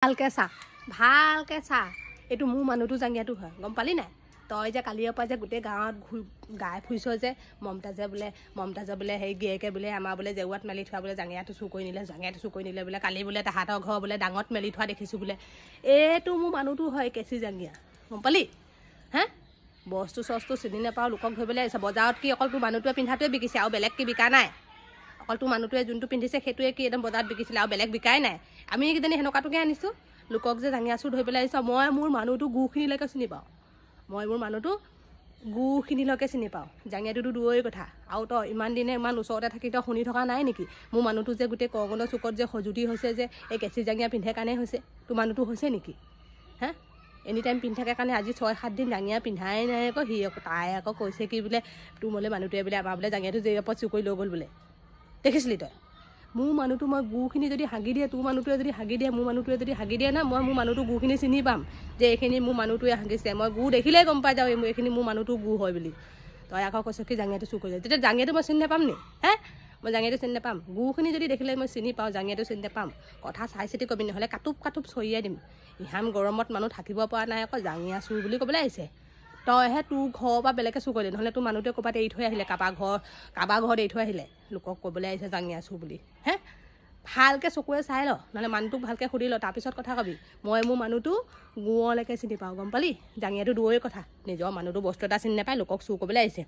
ভালকে চা এইটো মোৰ মানুহটো জাঙিয়াটো হয় গম পালি নাই তই যে কালিৰ পৰা যে গোটেই গাঁৱত গাই ফুৰিছ যে মমতাজে বোলে হেৰি গিয়েকে বোলে আমাৰ বোলে জেউৱাত মেলি থোৱা বোলে জাঙিয়াটো চুৰ কৰি নিলে বোলে কালি বোলে তাহাঁতৰ ঘৰ বোলে ডাঙত মেলি থোৱা দেখিছোঁ বোলে এইটো মোৰ মানুহটো হয় কেঁচি জাঙিয়া গম পালি হে বস্তু চস্তু চিনি নাপাওঁ লোকক ধৰিবলৈ আহিছে বজাৰত কি অকল তোৰ মানুহটোৱে পিন্ধাটোৱে বিকিছে আৰু বেলেগ কি বিকা নাই অকল তোৰ মানুহটোৱে যোনটো পিন্ধিছে সেইটোৱে কি একদম বজাৰত বিকিছিলে আৰু বেলেগ বিকাই নাই আমি কিজানি সেনেকুৱাটোকে আনিছোঁ লোকক যে জাঙিয়া চুৰ ধৰি পেলাই আহিছোঁ মই মোৰ মানুহটো গুখিনিলৈকে চিনি পাওঁ জাঙিয়াটোতো দূৰৰে কথা আৰু তই ইমান দিনে ইমান ওচৰতে থাকি তই শুনি থকা নাই নেকি মোৰ মানুহটো যে গোটেই কৰগণৰ চুকত যে সজুতি হৈছে যে এই কেঁচি জাঙিয়া পিন্ধে কাৰণে হৈছে তোৰ মানুহটো হৈছে নেকি হে এনি টাইম পিন্ধি থাকে কাৰণে আজি 6-7 দিন জাঙিয়া পিন্ধাই নাই আকৌ তাই আকৌ কৈছে কি বোলে তোৰ মোলে মানুহটোৱে বোলে আমাৰ বোলে জাঙিয়াটো যে ওপৰত চুৰ কৰি লৈ গ'ল বোলে দেখিছিলি তই মোৰ মানুহটো মই গুখিনি যদি হাগি দিয়ে তোৰ মানুহটোৱে যদি হাগি দিয়ে মোৰ মানুহটোৱে যদি হাগি দিয়ে না মই মোৰ মানুহটো গুখিনি চিনি পাম যে এইখিনি মোৰ মানুহটোৱে হাগিছে মই গু দেখিলেই গম পাই যাওঁ এইখিনি মোৰ মানুহটো গু হয় বুলি তই আকৌ কৈছ কি জাঙিয়াটো চুৰ কৰি যায় তেতিয়া জাঙিয়াটো মই চিনি নাপাম নি হে মই জাঙিয়াটো চিনি নাপাম গুখিনি যদি দেখিলে মই চিনি পাওঁ জাঙিয়াটো চিনি নাপাম কথা চাই চিতি কবি নহ'লে কাটুপ চৰিয়াই দিম ইহান গৰমত মানুহ থাকিব পৰা নাই আকৌ জাঙিয়া চুৰ বুলি ক'বলৈ আহিছে তইহে তোৰ ঘৰৰ পৰা বেলেগে চুৰ কৰিলে নহ'লে তোৰ মানুহটোৱে ক'ৰবাত এৰি থৈ আহিলে কাৰোবাৰ ঘৰত এৰি থৈ আহিলে লোকক ক'বলৈ আহিছে জাঙিয়া চুৰ বুলি হে ভালকৈ চকুৱে চাই ল নহ'লে মানুহটোক ভালকৈ সুধি ল তাৰপিছত কথা কবি মই মোৰ মানুহটো গুৱলৈকে চিনি পাওঁ গম পালি জাঙিয়াটো দূৰৰে কথা নিজৰ মানুহটো বস্তু এটা চিনি নাপায় লোকক চুৰ কৰিবলৈ আহিছে